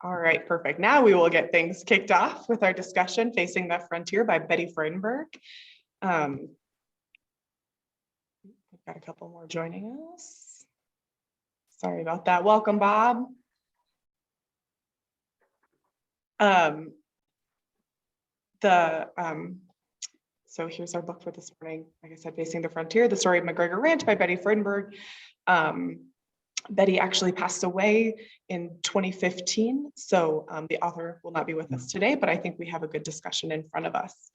All right, perfect. Now we will get things kicked off with our discussion, Facing the Frontier by Betty Freudenburg. We've got a couple more joining us. Sorry about that. Welcome, Bob. So here's our book for this morning. Like I said, Facing the Frontier, The Story of MacGregor Ranch by Betty Freudenburg. Betty actually passed away in 2015, so the author will not be with us today, but I think we have a good discussion in front of us.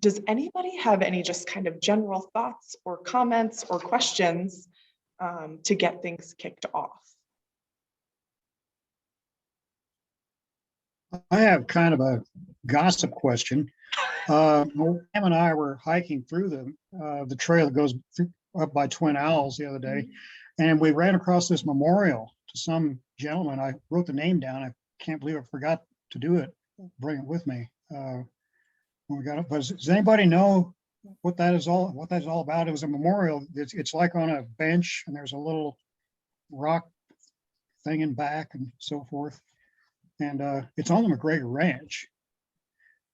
Does anybody have any just kind of general thoughts or comments or questions to get things kicked off? I have kind of a gossip question. Pam and I were hiking through the trail that goes up by Twin Owls the other day, and we ran across this memorial to some gentleman. I wrote the name down. I can't believe I forgot to do it, bring it with me when we got up. But does anybody know what that is all about? It was a memorial. It's like on a bench, and there's a little rock thing in back and so forth. And it's on the MacGregor Ranch.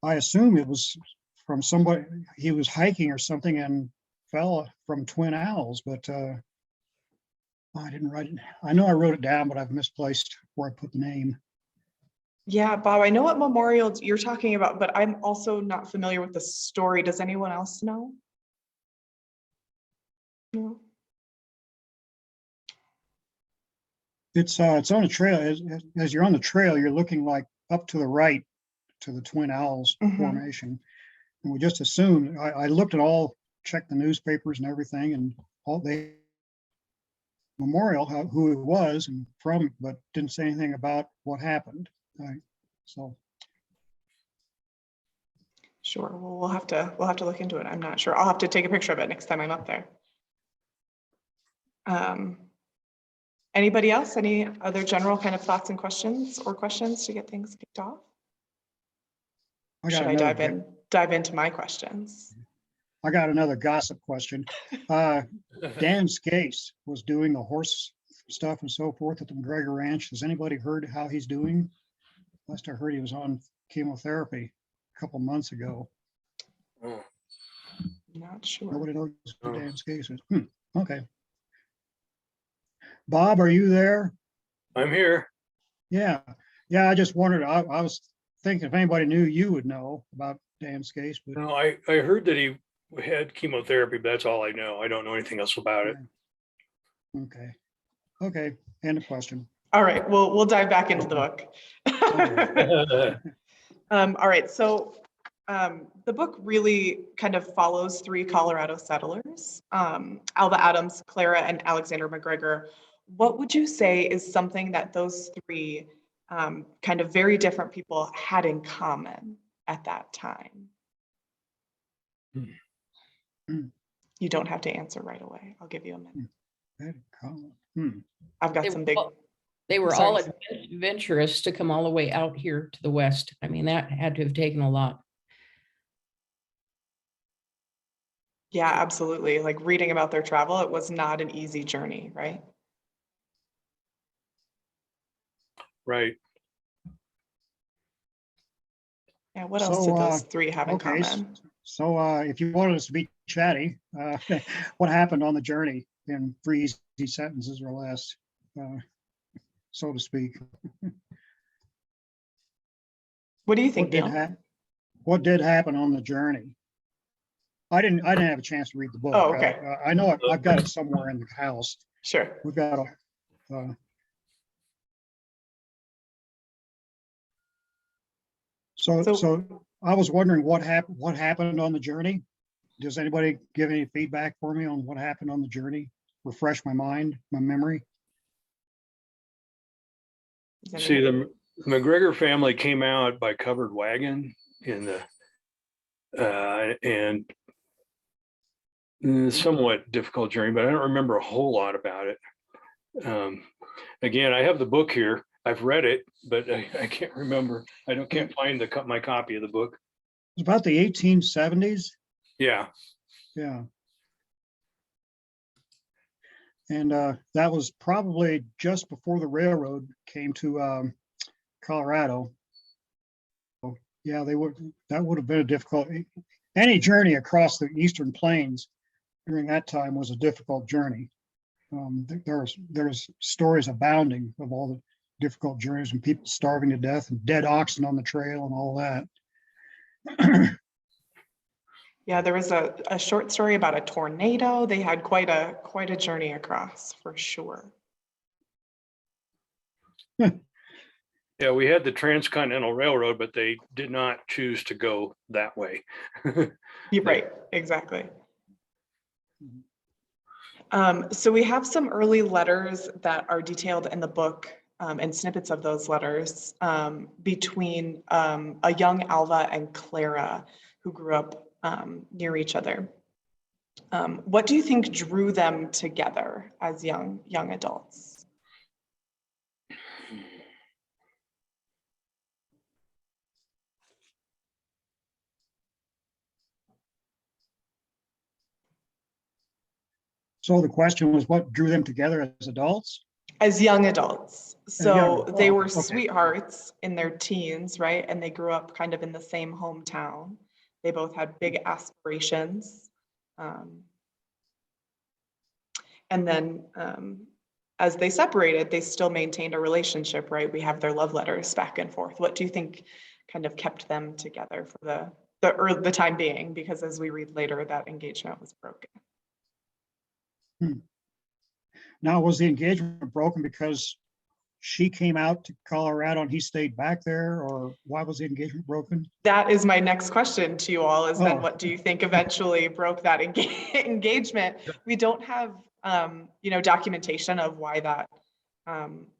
I assume it was from somebody, he was hiking or something and fell from Twin Owls, but I didn't write it. I know I wrote it down, but I've misplaced where I put the name. Yeah, Bob, I know what memorial you're talking about, but I'm also not familiar with the story. Does anyone else know? No. It's on a trail. As you're on the trail, you're looking like up to the right to the Twin Owls formation. And we just assumed, I looked at checked the newspapers and everything, and all they memorial, who it was and from, but didn't say anything about what happened. So. Sure, well, we'll have to look into it. I'm not sure. I'll have to take a picture of it next time I'm up there. Anybody else? Any other general kind of thoughts and questions to get things kicked off? Should I dive into my questions? I got another gossip question. Dan Skase was doing the horse stuff and so forth at the MacGregor Ranch. Has anybody heard how he's doing? Last I heard, he was on chemotherapy a couple months ago. Not sure. Nobody knows who Dan Skase is. Okay. Bob, are you there? I'm here. Yeah. I just wondered. I was thinking if anybody knew, you would know about Dan Skase. But No, I heard that he had chemotherapy, but that's all I know. I don't know anything else about it. Okay. End of question. All right, we'll dive back into the book. All right, so the book really kind of follows three Colorado settlers, Alva Adams, Clara, and Alexander MacGregor. What would you say is something that those three kind of very different people had in common at that time? You don't have to answer right away. I'll give you a minute. I've got some big... They were all adventurous to come all the way out here to the west. I mean, that had to have taken a lot. Yeah, absolutely. Like reading about their travel, it was not an easy journey, right? Right. Yeah, what else did those three have in common? So if you wanted us to be chatty, what happened on the journey in 3 easy sentences or less, so to speak? What do you think, Neil? What did happen on the journey? I didn't have a chance to read the book. Oh, okay. I know I've got it somewhere in the house. Sure. We've got So I was wondering what happened on the journey. Does anybody give any feedback for me on what happened on the journey? Refresh my memory. See, the MacGregor family came out by covered wagon in the and somewhat difficult journey, but I don't remember a whole lot about it. Again, I have the book here. I've read it, but I can't remember. Can't find my copy of the book. It's about the 1870s. Yeah. And that was probably just before the railroad came to Colorado. So, yeah, that would have been a difficult, any journey across the Eastern Plains during that time was a difficult journey. There's stories abounding of all the difficult journeys and people starving to death and dead oxen on the trail and all that. Yeah, there was a short story about a tornado. They had quite a journey across, for sure. Yeah, we had the Transcontinental Railroad, but they did not choose to go that way. You're right, exactly. So we have some early letters that are detailed in the book, and snippets of those letters between a young Alva and Clara who grew up near each other. What do you think drew them together as young adults? So the question was, what drew them together as adults? As young adults. So young- they were okay. sweethearts in their teens, right? And they grew up kind of in the same hometown. They both had big aspirations. And then as they separated, they still maintained a relationship, right? We have their love letters back and forth. What do you think kind of kept them together for the time being? Because as we read later, that engagement was broken. Now, was the engagement broken because she came out to Colorado and he stayed back there, or why was the engagement broken? That is my next question to you all, is then Oh. what do you think eventually broke that engagement? We don't have documentation of why that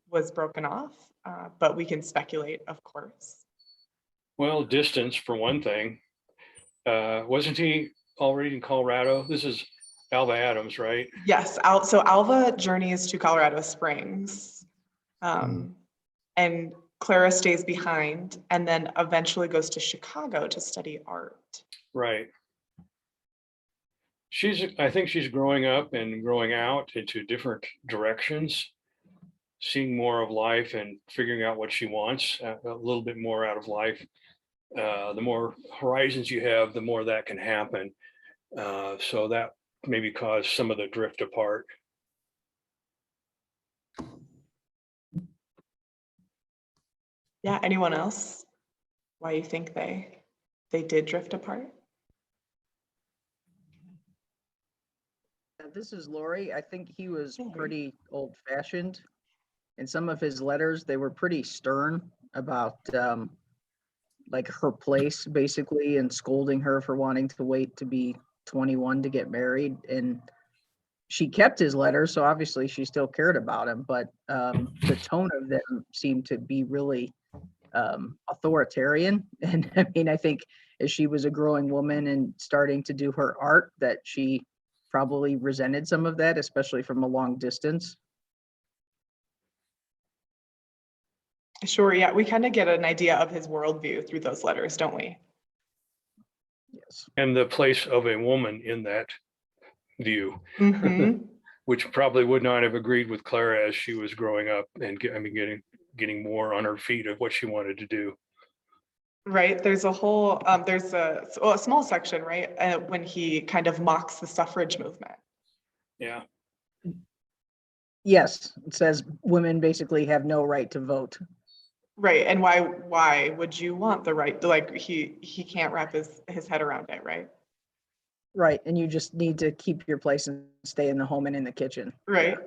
was broken off, but we can speculate, of course. Well, distance for one thing. Wasn't he already in Colorado? This is Alva Adams, right? Yes, so Alva journeys to Colorado Springs, and Clara stays behind and then eventually goes to Chicago to study art. Right. I think she's growing up and growing out into different directions, seeing more of life and figuring out what she wants, a little bit more out of life. The more horizons you have, the more that can happen. So that maybe caused some of the drift apart. Yeah, anyone else? Why you think they did drift apart? This is Lori. I think he was Hey, Lori. pretty old fashioned. In some of his letters, they were pretty stern about like her place basically, and scolding her for wanting to wait to be 21 to get married. And she kept his letters, so obviously she still cared about him, but the tone of them seemed to be really authoritarian. And I mean, I think as she was a growing woman and starting to do her art, that she probably resented some of that, especially from a long distance. Sure, yeah, we kind of get an idea of his worldview through those letters, don't we? Yes. And the place of a woman in that view, Mm-hmm. which probably would not have agreed with Clara as she was growing up and getting more on her feet of what she wanted to do. Right, there's a whole, there's a small section, right, when he kind of mocks the suffrage movement. Yeah. Yes, it says women basically have no right to vote. Right, and why would you want the right, like he can't wrap his head around it, right? Right, and you just need to keep your place and stay in the home and in the kitchen. Right.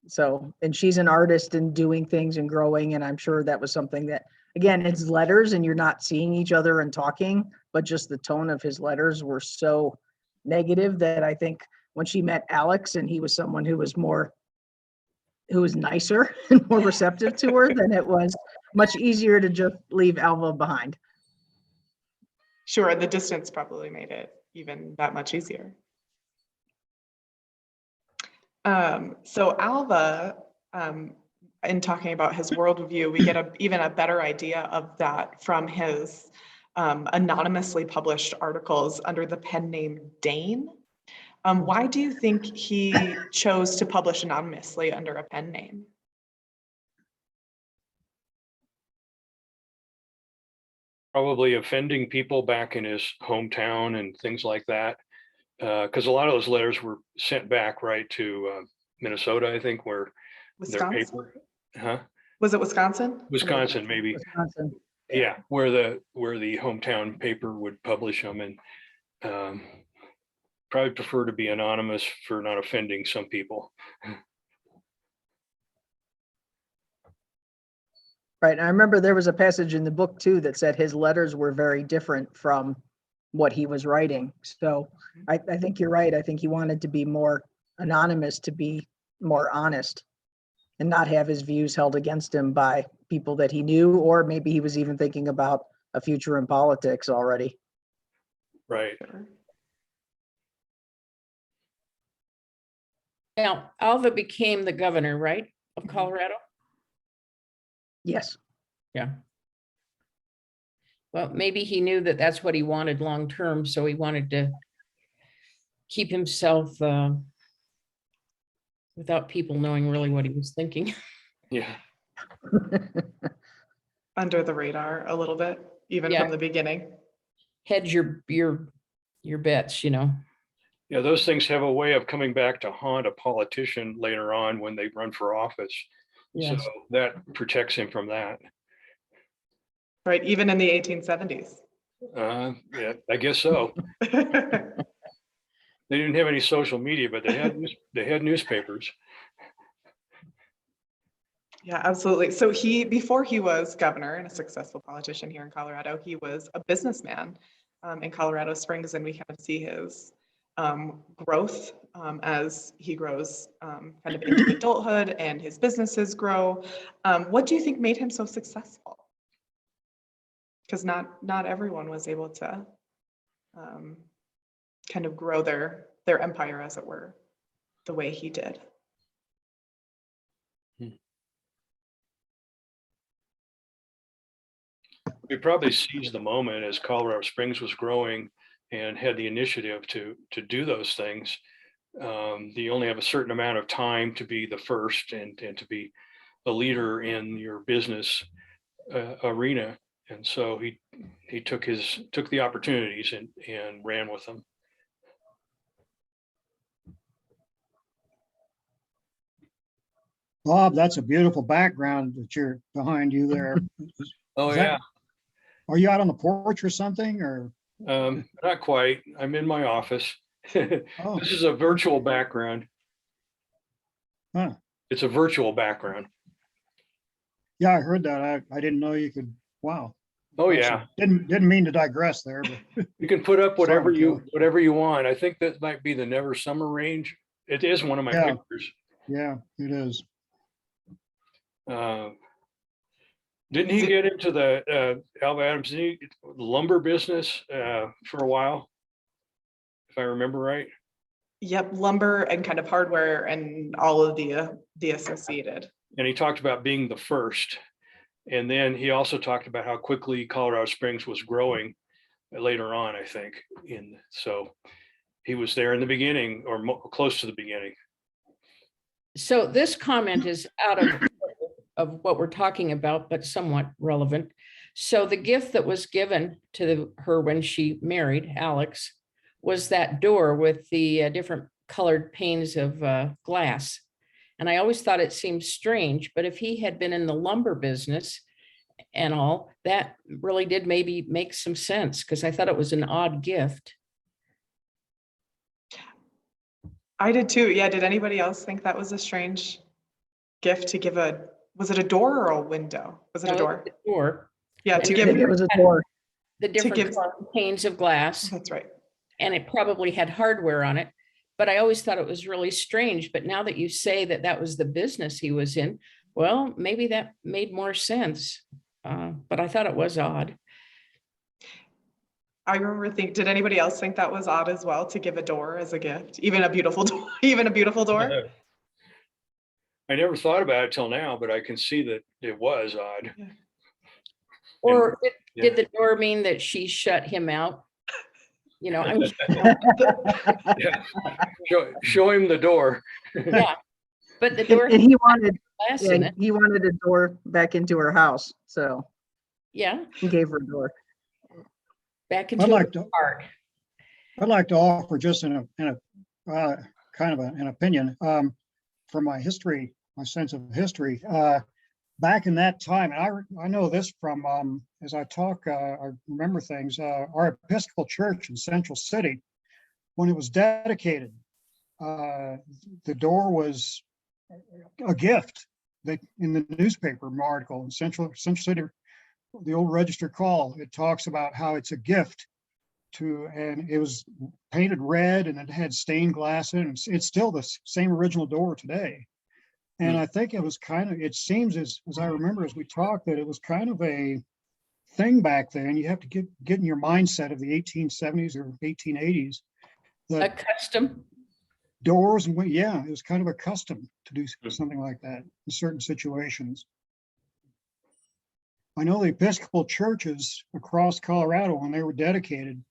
So, and she's an artist and doing things and growing, and I'm sure that was something that, again, it's letters and you're not seeing each other and talking, but just the tone of his letters were so negative that I think when she met Alex and he was someone who was nicer and more receptive to her, then it was much easier to just leave Alva behind. Sure, the distance probably made it even that much easier. So Alva, in talking about his worldview, we get even a better idea of that from his anonymously published articles under the pen name Dane. Why do you think he chose to publish anonymously under a pen name? Probably offending people back in his hometown and things like that. Because a lot of those letters were sent back right to Minnesota, I think, where their Wisconsin? paper, huh? Was it Wisconsin? Wisconsin, maybe. Wisconsin. Yeah, where the hometown paper would publish them, and probably prefer to be anonymous for not offending some people. Right. I remember there was a passage in the book too that said his letters were very different from what he was writing. So I think you're right. I think he wanted to be more anonymous, to be more honest, and not have his views held against him by people that he knew, or maybe he was even thinking about a future in politics already. Right. Now, Alva became the governor, right, of Colorado? Yes. Yeah. Well, maybe he knew that that's what he wanted long term, so he wanted to keep himself without people knowing really what he was thinking. Yeah. Under the radar a little bit, even Yeah. from the beginning. Hedge your bets, you know. Yeah, those things have a way of coming back to haunt a politician later on when they run for office. Yes. So that protects him from that. Right, even in the 1870s. Yeah, I guess so. They didn't have any social media, but they had newspapers. Yeah, absolutely. So before he was governor and a successful politician here in Colorado, he was a businessman in Colorado Springs, and we kind of see his growth as he grows kind of into adulthood and his businesses grow. What do you think made him so successful? Because not everyone was able to kind of grow their empire, as it were, the way he did. We probably seized the moment as Colorado Springs was growing and had the initiative to do those things. You only have a certain amount of time to be the first and to be a leader in your business arena. And so he took the opportunities and ran with them. Bob, that's a beautiful background that you're behind you there. Oh, Is yeah. Are you out on the porch or something, or? Not quite. I'm in my office. Oh, This is a virtual background. huh. It's a virtual background. Yeah, I heard that. I didn't know you could. Wow. Oh, Awesome. yeah. Didn't mean to digress there, but You can put up whatever Sorry, you want. I think that might be the Never Summer range. It is one of my Yeah. pictures. yeah, it is. Didn't he get into the Alva Adams lumber business for a while, if I remember right? Yep, lumber and kind of hardware and all of the associated. And he talked about being the first. And then he also talked about how quickly Colorado Springs was growing later on, I think. So he was there in the beginning, or close to the beginning. So this comment is out of what we're talking about, but somewhat relevant. So the gift that was given to her when she married Alex was that door with the different colored panes of glass. And I always thought it seemed strange, but if he had been in the lumber business and all, that really did maybe make some sense, because I thought it was an odd gift. I did too. Yeah, did anybody else think that was a strange gift to give was it a door or a window? Was it a door? Door. Yeah, And to I give, think it was a door. The different give- colored panes of glass, that's right. and it probably had hardware on it. But I always thought it was really strange. But now that you say that that was the business he was in, well, maybe that made more sense. But I thought it was odd. I remember did anybody else think that was odd as well, to give a door as a gift? Even a beautiful door, even a beautiful door? I never thought about it till now, but I can see that it was odd. Or yeah. did the door mean that she shut him out? You know, I mean, Yeah. Show him the door. yeah, but the door And he wanted, has glass in yeah, it. he wanted a door back into her house, so Yeah, he gave her a door. back I'd into like her to, heart. I'd like to offer just kind of an opinion, from my history, my sense of history. Back in that time, and I know this from, as I talk, I remember things, our Episcopal Church in Central City, when it was dedicated, the door was a gift. That in the newspaper article in Central City, the old Register Call, it talks about how it's a gift to, and it was painted red and it had stained glass in it. It's still the same original door today. And I think it was kind of, it seems as I remember as we talked, that it was kind of a thing back then. You have to get in your mindset of the 1870s or 1880s. A That custom. doors and yeah, it was kind of a custom to do something like that in certain situations. I know the Episcopal churches across Colorado, when they were dedicated,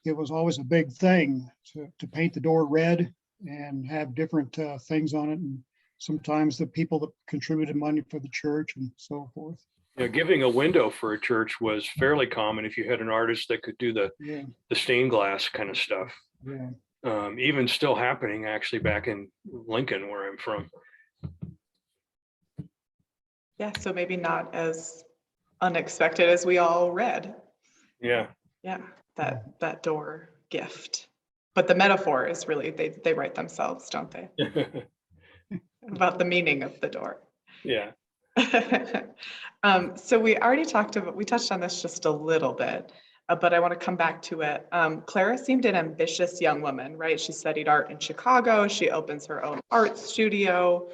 it was always a big thing to paint the door red and have different things on it. And sometimes the people that contributed money for the church and so forth. Yeah, giving a window for a church was fairly common if you had an artist that could do the stained glass kind of stuff. Yeah. Even still happening actually back in Lincoln, where I'm from. Yeah, so maybe not as unexpected as we all read. Yeah. Yeah, that door gift. But the metaphor is really, they write themselves, don't they? About the meaning of the door. Yeah. So we already we touched on this just a little bit, but I want to come back to it. Clara seemed an ambitious young woman, right? She studied art in Chicago. She opens her own art studio.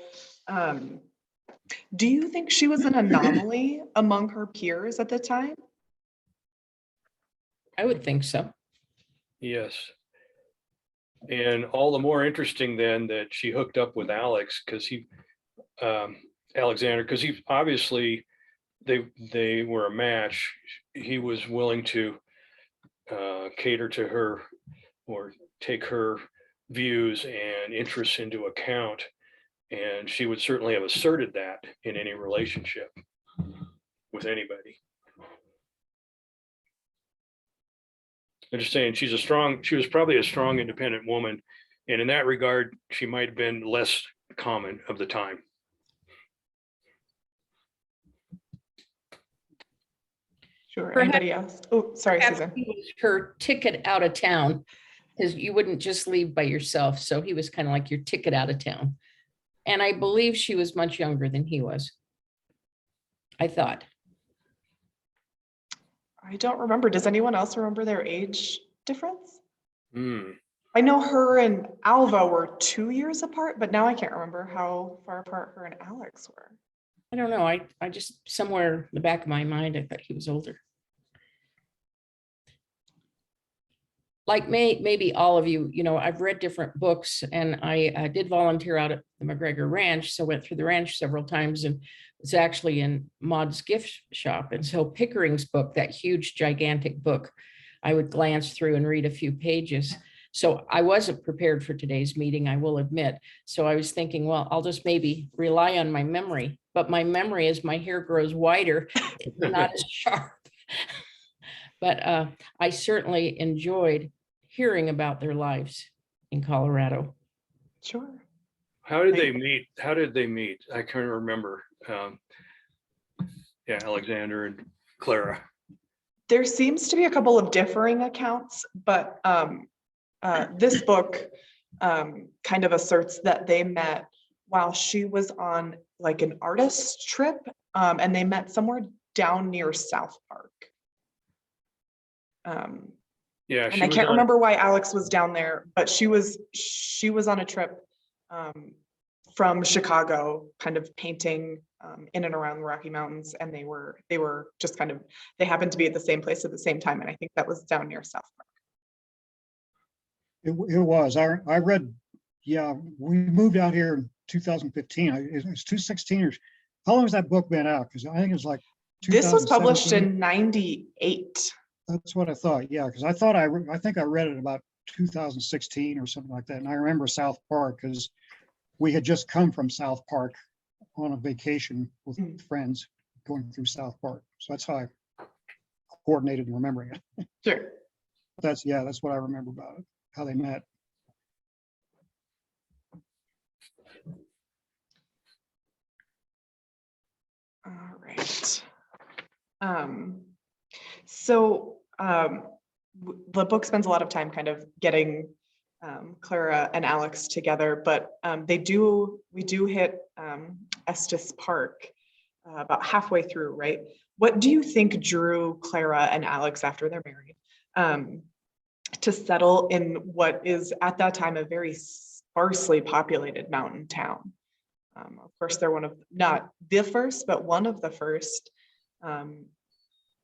Do you think she was an anomaly among her peers at the time? I would think so. Yes. And all the more interesting then that she hooked up with Alex, because Alexander, because he obviously they were a match. He was willing to cater to her or take her views and interests into account. And she would certainly have asserted that in any relationship with anybody. I'm just saying she was probably a strong, independent woman. And in that regard, she might have been less common of the time. Sure. Perhaps- Anybody else? Oh, sorry, Perhaps Susan. he was her ticket out of town, because you wouldn't just leave by yourself. So he was kind of like your ticket out of town. And I believe she was much younger than he was. I thought. I don't remember. Does anyone else remember their age difference? Hmm. I know her and Alva were 2 years apart, but now I can't remember how far apart her and Alex were. I don't know. I just, somewhere in the back of my mind, I thought he was older. Like maybe all of you, I've read different books, and I did volunteer out at the MacGregor Ranch. So went through the ranch several times, and it's actually in Maud's gift shop. And so Pickering's book, that huge, gigantic book, I would glance through and read a few pages. So I wasn't prepared for today's meeting, I will admit. So I was thinking, well, I'll just maybe rely on my memory. But my memory, as my hair grows wider, it's not as sharp. But I certainly enjoyed hearing about their lives in Colorado. Sure. How did they meet? I can't remember. Alexander and Clara. There seems to be a couple of differing accounts, but this book kind of asserts that they met while she was on like an artist trip, and they met somewhere down near South Park. And I can't remember why Alex was down there, but she was on a trip from Chicago, kind of painting in and around the Rocky Mountains, and they were just kind of, they happened to be at the same place at the same time, and I think that was down near South Park. It was. I read. Yeah, we moved out here in 2015. It was 2016 or how long has that book been out? Because I think it's like This was published 2017. in 98. That's what I thought. Yeah, because I think I read it about 2016 or something like that. And I remember South Park because we had just come from South Park on a vacation with Mm. friends going through South Park. So that's how I coordinated and remembering it. Sure. That's what I remember about it, how they met. All right. Um, so the book spends a lot of time kind of getting Clara and Alex together, but we do hit Estes Park about halfway through, right? What do you think drew Clara and Alex after they're married to settle in what is at that time a very sparsely populated mountain town? Of course, they're one of, not the first, but one of the first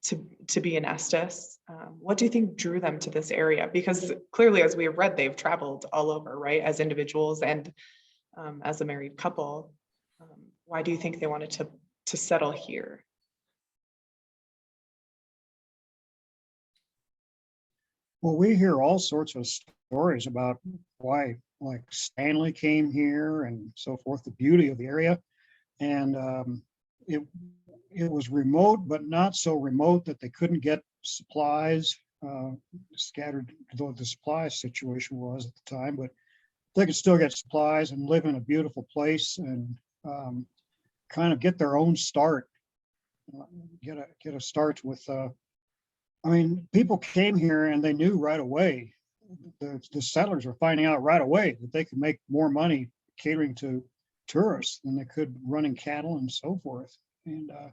to be in Estes. What do you think drew them to this area? Because clearly, as we have read, they've traveled all over, right? As individuals and as a married couple. Why do you think they wanted to settle here? Well, we hear all sorts of stories about why, like Stanley came here and so forth, the beauty of the area. And it was remote, but not so remote that they couldn't get supplies, scattered, though the supply situation was at the time, but they could still get supplies and live in a beautiful place and kind of get their own start, get a start with, I mean, people came here and they knew right away, the settlers were finding out right away that they could make more money catering to tourists than they could running cattle and so forth. And I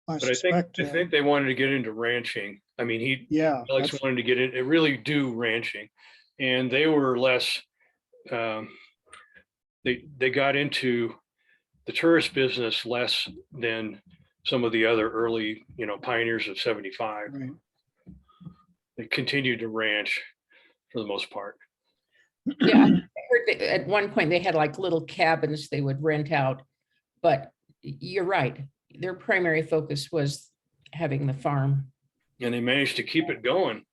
But I suspect, think they wanted to get into ranching. I mean, yeah, Alex that's, wanted to get in, really do ranching. And they were less, they got into the tourist business less than some of the other early, pioneers of 75. right. They continued to ranch for the most part. Yeah, I heard that at one point they had like little cabins they would rent out, but you're right. Their primary focus was having the farm, And they managed to keep it going.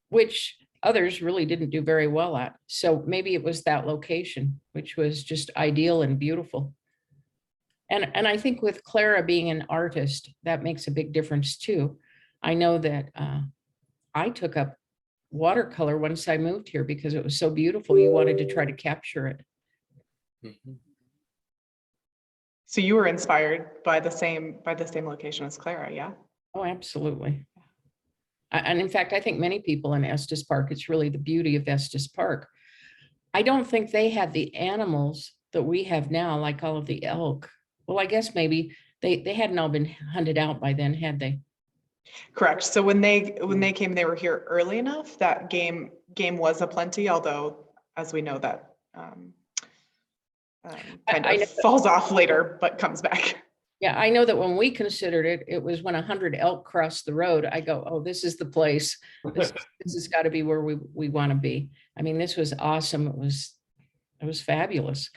which others really didn't do very well at. So maybe it was that location, which was just ideal and beautiful. And I think with Clara being an artist, that makes a big difference too. I know that I took up watercolor once I moved here because it was so beautiful. You wanted to try to capture it. Mhm. So you were inspired by the same location as Clara, yeah? Oh, absolutely. And in fact, I think many people in Estes Park, it's really the beauty of Estes Park. I don't think they had the animals that we have now, like all of the elk. Well, I guess maybe they hadn't all been hunted out by then, had they? Correct. So when they came, they were here early enough that game was aplenty, although as we know that kind I of know, falls off later, but comes back. yeah, I know that when we considered it, it was when 100 elk crossed the road. I go, oh, this is the place. This has got to be where we want to be. I mean, this was awesome. It was fabulous.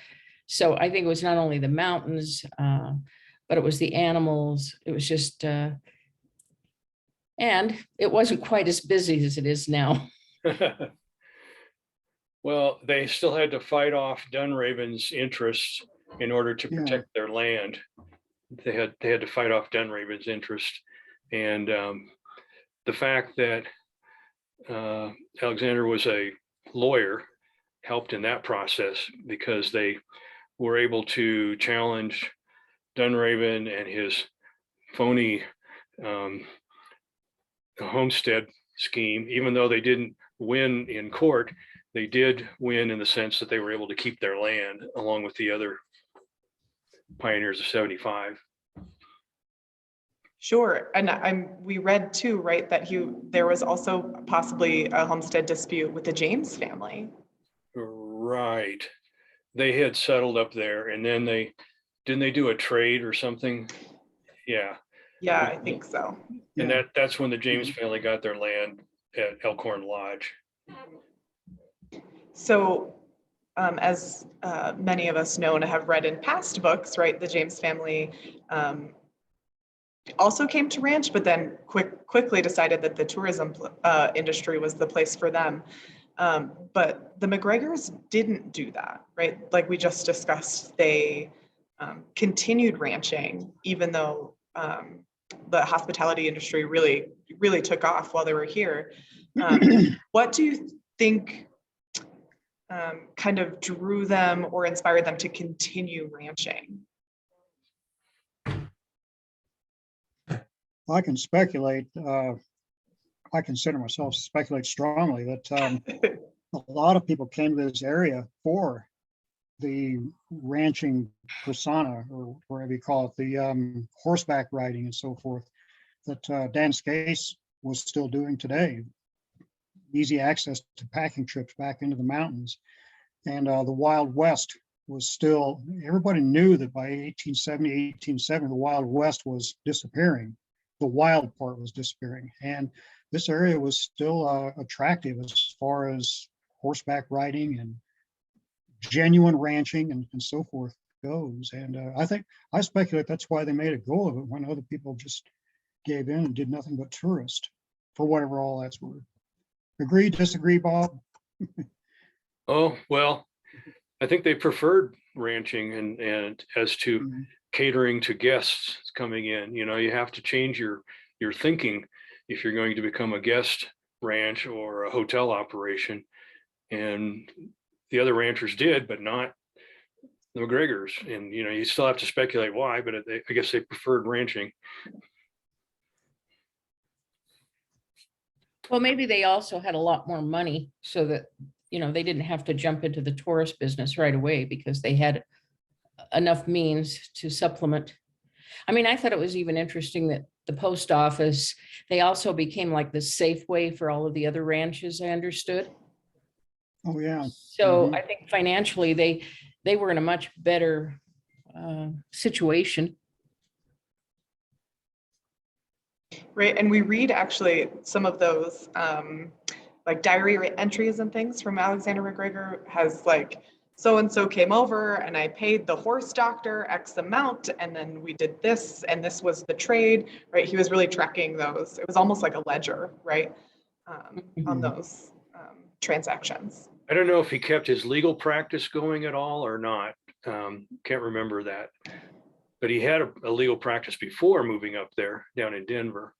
So I think it was not only the mountains, but it was the animals. It was just, and it wasn't quite as busy as it is now. Well, they still had to fight off Dunraven's interests in order to Yeah. protect their land. They had to fight off Dunraven's interest, and the fact that Alexander was a lawyer helped in that process because they were able to challenge Dunraven and his phony homestead scheme. Even though they didn't win in court, they did win in the sense that they were able to keep their land along with the other pioneers of 75. Sure, and we read too, right, that there was also possibly a homestead dispute with the James family. Right. They had settled up there, and then didn't they do a trade or something? Yeah. Yeah, I think so. And Yeah. that's when the James family got their land at Elkhorn Lodge. So as many of us know and have read in past books, right, the James family also came to ranch, but then quickly decided that the tourism industry was the place for them. But the MacGregors didn't do that, right? Like we just discussed, they continued ranching, even though the hospitality industry really took off while they were here. What do you think kind of drew them or inspired them to continue ranching? I can speculate. I consider myself speculate strongly that a lot of people came to this area for the ranching persona, or whatever you call it, the horseback riding and so forth, that Dan Scase was still doing today. Easy access to packing trips back into the mountains. And the Wild West was still, everybody knew that by 1870, the Wild West was disappearing. The wild part was disappearing. And this area was still attractive as far as horseback riding and genuine ranching and so forth goes. And I speculate that's why they made a go of it when other people just gave in and did nothing but tourist, for whatever all that's worth. Agree, disagree, Bob? Oh, well, I think they preferred ranching and as to catering to guests coming in. You know, you have to change your thinking if you're going to become a guest ranch or a hotel operation. And the other ranchers did, but not the MacGregors. And, you know, you still have to speculate why, but I guess they preferred ranching. Well, maybe they also had a lot more money so that, you know, they didn't have to jump into the tourist business right away because they had enough means to supplement. I mean, I thought it was even interesting that the post office, they also became like the safe way for all of the other ranches, I understood. Oh, yeah. So I think financially they were in a much better situation. Right, and we read actually some of those like diary entries and things from Alexander MacGregor has like, so-and-so came over and I paid the horse doctor X amount and then we did this and this was the trade, right? He was really tracking those. It was almost like a ledger, right? On those transactions. I don't know if he kept his legal practice going at all or not. Can't remember that. But he had a legal practice before moving up there down in Denver.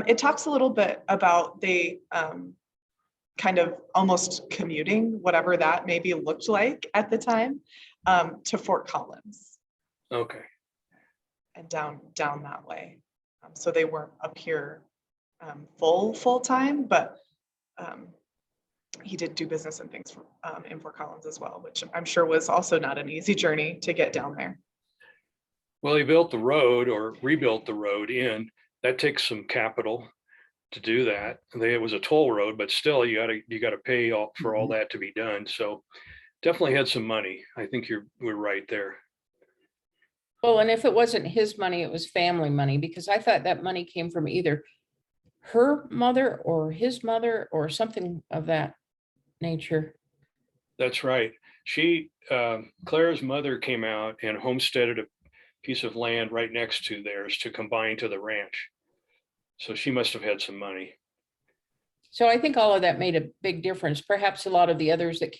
It talks a little bit about the kind of almost commuting, whatever that maybe looked like at the time, to Fort Collins. Okay. And down that way. So they weren't up here full time, but he did do business and things in Fort Collins as well, which I'm sure was also not an easy journey to get down there. Well, he built the road or rebuilt the road in. That takes some capital to do that. It was a toll road, but still you got to pay for all that to be done. So definitely had some money. I think we're right there. Well, and if it wasn't his money, it was family money, because I thought that money came from either her mother or his mother or something of that nature. That's right. Clara's mother came out and homesteaded a piece of land right next to theirs to combine to the ranch. So she must have had some money. So I think all of that made a big difference. Perhaps a lot of the others that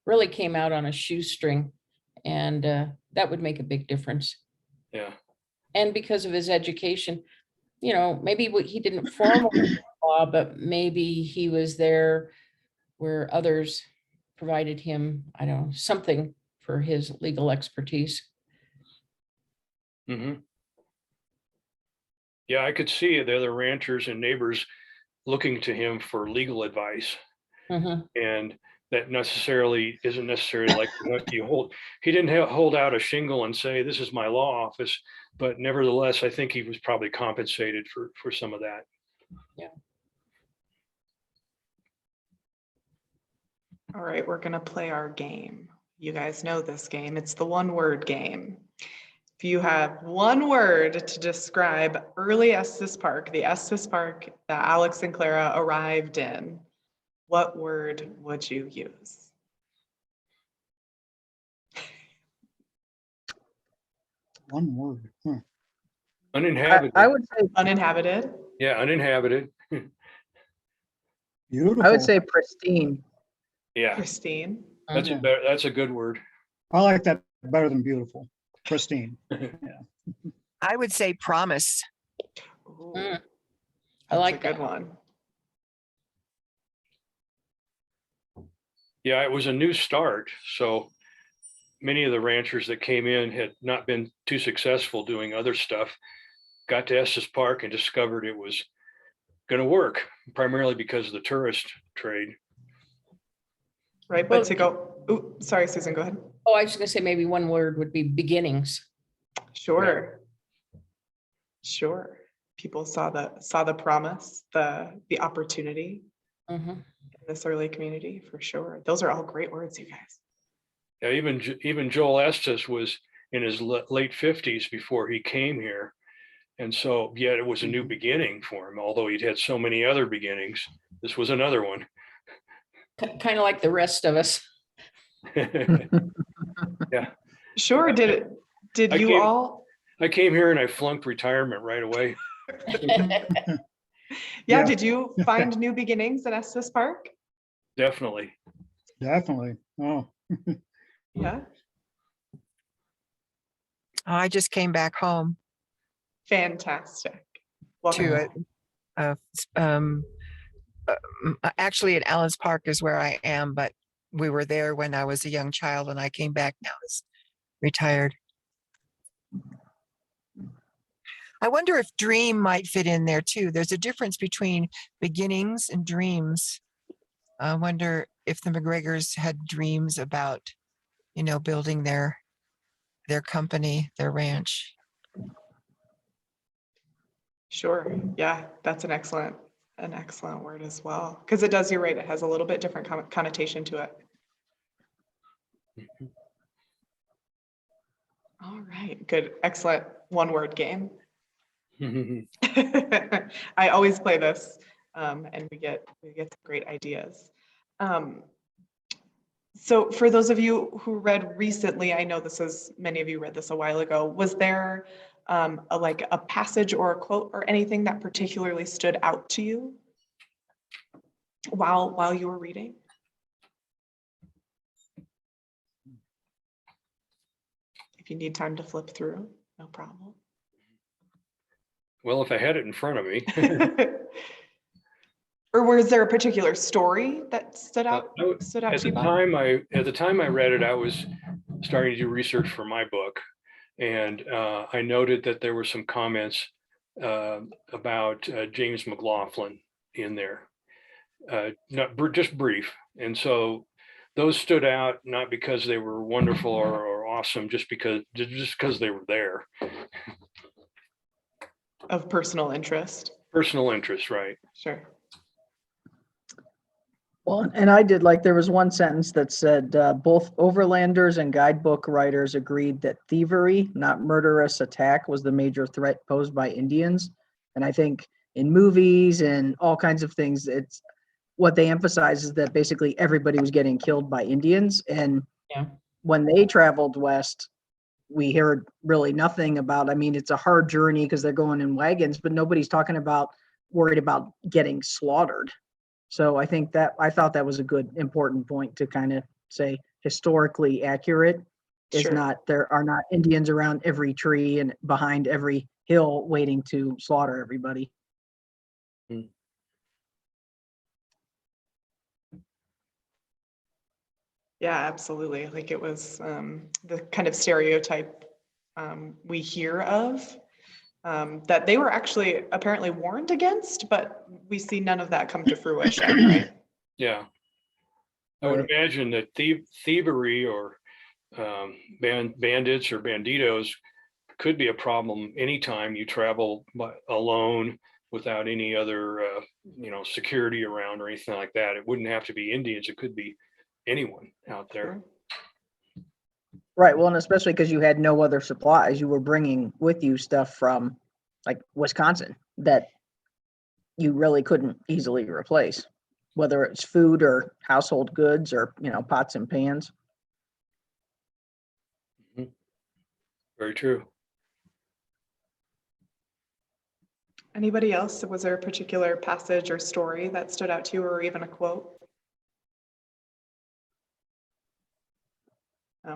really came out on a shoestring, and that would make a big difference. Yeah. And because of his education, you know, maybe he didn't formally law, but maybe he was there where others provided him, I don't know, something for his legal expertise. Mm-hmm. Yeah, I could see the other ranchers and neighbors looking to him for legal advice. And that isn't necessarily like what you hold. He didn't hold out a shingle and say, this is my law office, but nevertheless, I think he was probably compensated for some of that. Yeah. All right, we're gonna play our game. You guys know this game. It's the one-word game. If you have one word to describe early Estes Park, the Estes Park that Alex and Clara arrived in, what word would you use? One word. Huh. Uninhabited. I would say, Uninhabited. Yeah, uninhabited. Beautiful. I would say pristine. Yeah, Pristine. that's Yeah. that's a good word. I like that better than beautiful. Pristine. I would say promise. Ooh, Mm, I that's like a good that. one. Yeah, it was a new start. So many of the ranchers that came in had not been too successful doing other stuff, got to Estes Park and discovered it was going to work, primarily because of the tourist trade. Right, Well, but to go, ooh, sorry, Susan, go ahead. Oh, I was just gonna say maybe one word would be beginnings. Sure. Sure. People saw the promise, the opportunity Mhm. in this early community for sure. Those are all great words, you guys. Yeah, even Joel Estes was in his late 50s before he came here. And so, yet it was a new beginning for him, although he'd had so many other beginnings. This was another one. Kind of like the rest of us. Yeah, Sure, did I you came- all? I came here and I flunked retirement right away. Yeah, Yeah. did you find new beginnings in Estes Park? Definitely. Definitely. Oh, Yeah, I just came back home fantastic. Welcome to home. actually at Allen's Park is where I am, but we were there when I was a young child and I came back now as retired. I wonder if dream might fit in there too. There's a difference between beginnings and dreams. I wonder if the MacGregors had dreams about, building their company, their ranch. Sure. Yeah, that's an excellent word as well. Because it does, you're right, it has a little bit different connotation to it. All right, good, excellent one word game. I always play this, and we get some great ideas. So for those of you who read recently, I know many of you read this a while ago. Was there a passage or a quote or anything that particularly stood out to you while you were reading? If you need time to flip through, no problem. Well, if I had it in front of me. Or was there a particular story that stood out At to the you, Bob? time I read it, I was starting to do research for my book, and I noted that there were some comments about James McLaughlin in there, just brief, and so those stood out not because they were wonderful or awesome, just because they were there. Of personal interest. Personal interest, right? Sure. Well, and I did like, there was one sentence that said, both overlanders and guidebook writers agreed that thievery, not murderous attack, was the major threat posed by Indians. And I think in movies and all kinds of things, it's what they emphasize is that basically everybody was getting killed by Indians. And Yeah. when they traveled west, we heard really nothing about, I mean, it's a hard journey because they're going in wagons, but nobody's worried about getting slaughtered. So I thought that was a good, important point to kind of say historically accurate is Sure. there are not Indians around every tree and behind every hill waiting to slaughter everybody. Yeah, absolutely. Like it was the kind of stereotype we hear of that they were actually apparently warned against, but we see none of that come to fruition, right? Yeah. I would Right. imagine that thievery or bandits or banditos could be a problem anytime you travel alone without any other security around or anything like that. It wouldn't have to be Indians. It could be anyone out there. Sure. Right. Well, and especially because you had no other supplies, you were bringing with you stuff from like Wisconsin that you really couldn't easily replace, whether it's food or household goods or, pots and pans. Very true. Anybody else? Was there a particular passage or story that stood out to you, or even a quote?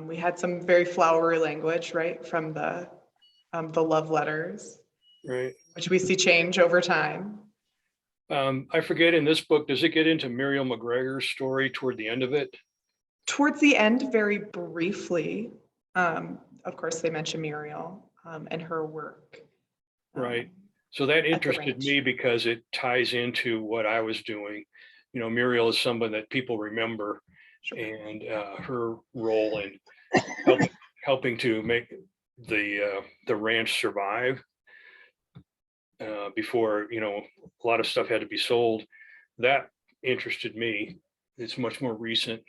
We had some very flowery language, right, from the love letters, Right. which we see change over time. I forget, in this book, does it get into Muriel MacGregor's story toward the end of it? Towards the end, very briefly, of course, they mention Muriel and her work. Right. So that the interested ranch. me because it ties into what I was doing. You know, Muriel is someone that people remember, Sure. and her role in helping to make the ranch survive before, you know, a lot of stuff had to be sold. That interested me. It's much more recent.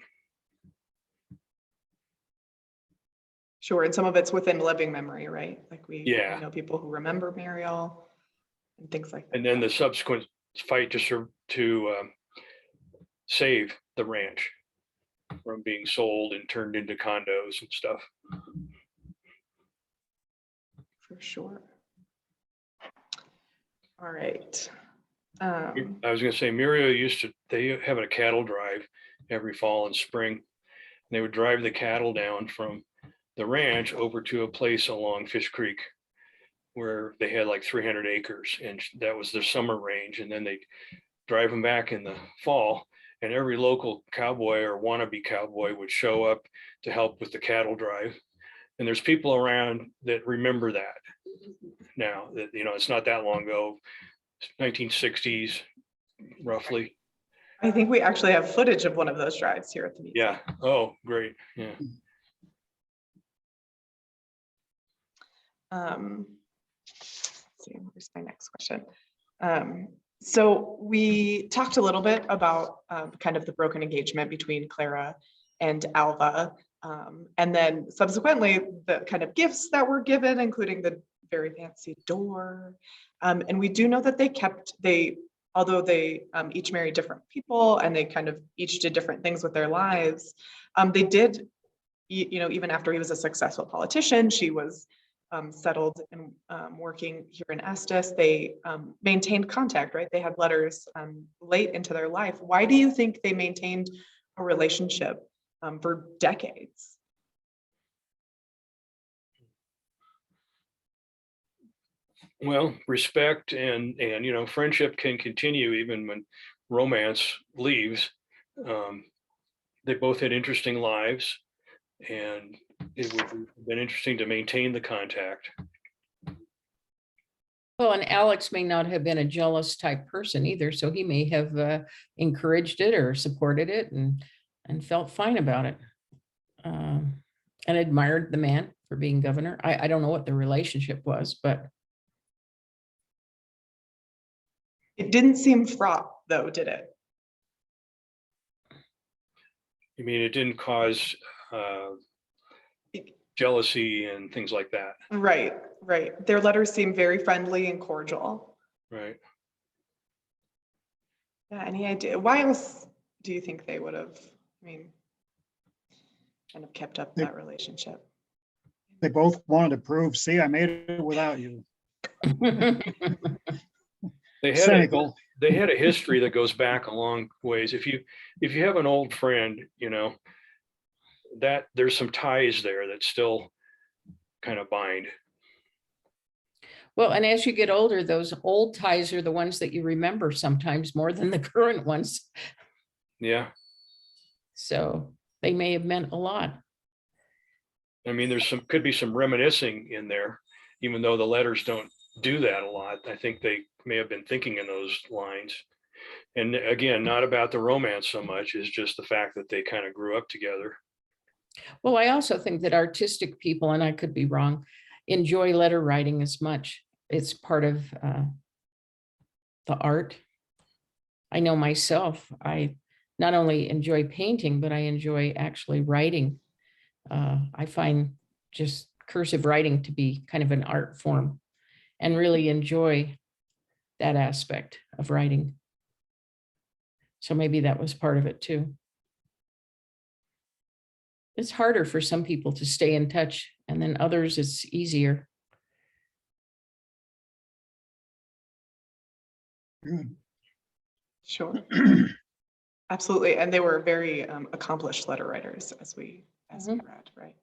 Sure, and some of it's within living memory, right? Like we Yeah. know people who remember Muriel and things like that. And then the subsequent fight to save the ranch from being sold and turned into condos and stuff. For sure. All right. I was going to say, Muriel they have a cattle drive every fall and spring. They would drive the cattle down from the ranch over to a place along Fish Creek where they had like 300 acres, and that was their summer range. And then they'd drive them back in the fall, and every local cowboy or wannabe cowboy would show up to help with the cattle drive. And there's people around that remember that now, that, you know, it's not that long ago, 1960s, roughly. I think we actually have footage of one of those drives here at the museum. Yeah. Oh, great. Yeah. Let's see, where's my next question? So we talked a little bit about kind of the broken engagement between Clara and Alva. And then subsequently the kind of gifts that were given, including the very fancy door. And we do know that although they each married different people and they kind of each did different things with their lives, they did, you know, even after he was a successful politician, she was settled and working here in Estes. They maintained contact, right? They had letters late into their life. Why do you think they maintained a relationship for decades? Well, respect and you know, friendship can continue even when romance leaves. They both had interesting lives, and it would have been interesting to maintain the contact. Well, and Alex may not have been a jealous type person either, so he may have encouraged it or supported it and felt fine about it. And admired the man for being governor. I don't know what the relationship was, but It didn't seem fraught though, did it? I mean, it didn't cause jealousy and things like that. Right, right. Their letters seem very friendly and cordial. Right. Yeah, any idea? Why else do you think they would have, I mean, kind of kept up that relationship? They both wanted to prove, see, I made it without you. They had Cynical. they had a history that goes back a long ways. If you have an old friend, you know, that there's some ties there that still kind of bind. well, and as you get older, those old ties are the ones that you remember sometimes more than the current ones. Yeah. So they may have meant a lot. I mean, could be some reminiscing in there, even though the letters don't do that a lot. I think they may have been thinking in those lines. And again, not about the romance so much as just the fact that they kind of grew up together. Well, I also think that artistic people, and I could be wrong, enjoy letter writing as much. It's part of the art. I know myself, I not only enjoy painting, but I enjoy actually writing. I find just cursive writing to be kind of an art form and really enjoy that aspect of writing. So maybe that was part of it too. It's harder for some people to stay in touch, and then others it's easier. Good. Sure. Absolutely. And they were very accomplished letter writers, as we read, right?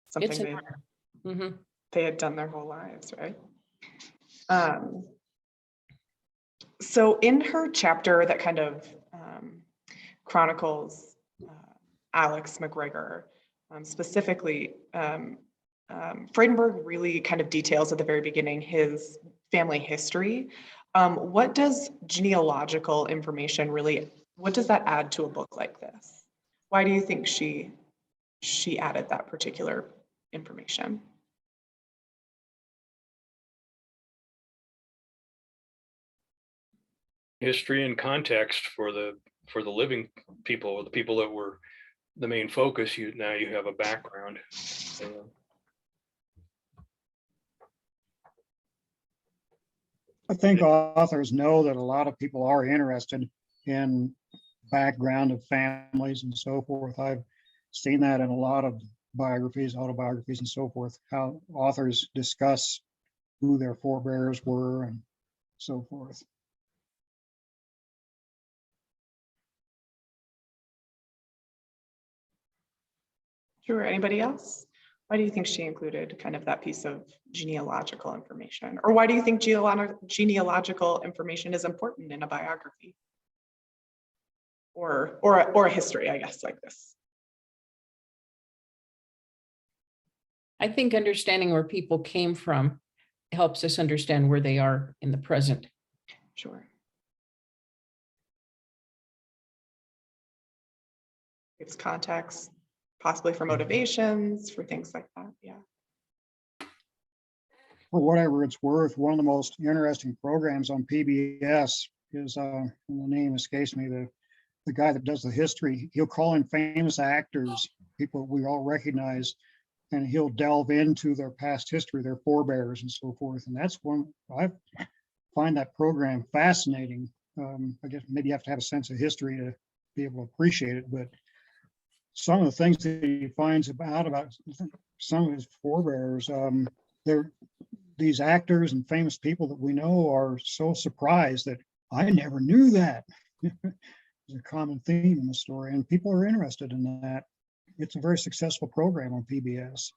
It's Something Mhm. they had done their whole lives, right? So in her chapter that kind of chronicles Alex MacGregor, specifically, Freudenburg really kind of details at the very beginning his family history. What does genealogical information really, what does that add to a book like this? Why do you think she added that particular information? History and context for the living people, the people that were the main focus. Now you have a background. I think authors know that a lot of people are interested in background of families and so forth. I've seen that in a lot of biographies, autobiographies and so forth, how authors discuss who their forebears were and so forth. Sure. Anybody else? Why do you think she included kind of that piece of genealogical information? Or why do you think genealogical information is important in a biography? Or a history, I guess, like this? I think understanding where people came from helps us understand where they are in the present. Sure. Gives context, possibly for motivations, for things like that. Yeah. For whatever it's worth, one of the most interesting programs on PBS is, and the name escapes me, the guy that does the history. He'll call in famous actors, people we all recognize, and he'll delve into their past history, their forebears and so forth. And that's one, I find that program fascinating. I guess maybe you have to have a sense of history to be able to appreciate it, but some of the things that he finds about some of his forebears, they're these actors and famous people that we know are so surprised that I never knew that. It's a common theme in the story, and people are interested in that. It's a very successful program on PBS.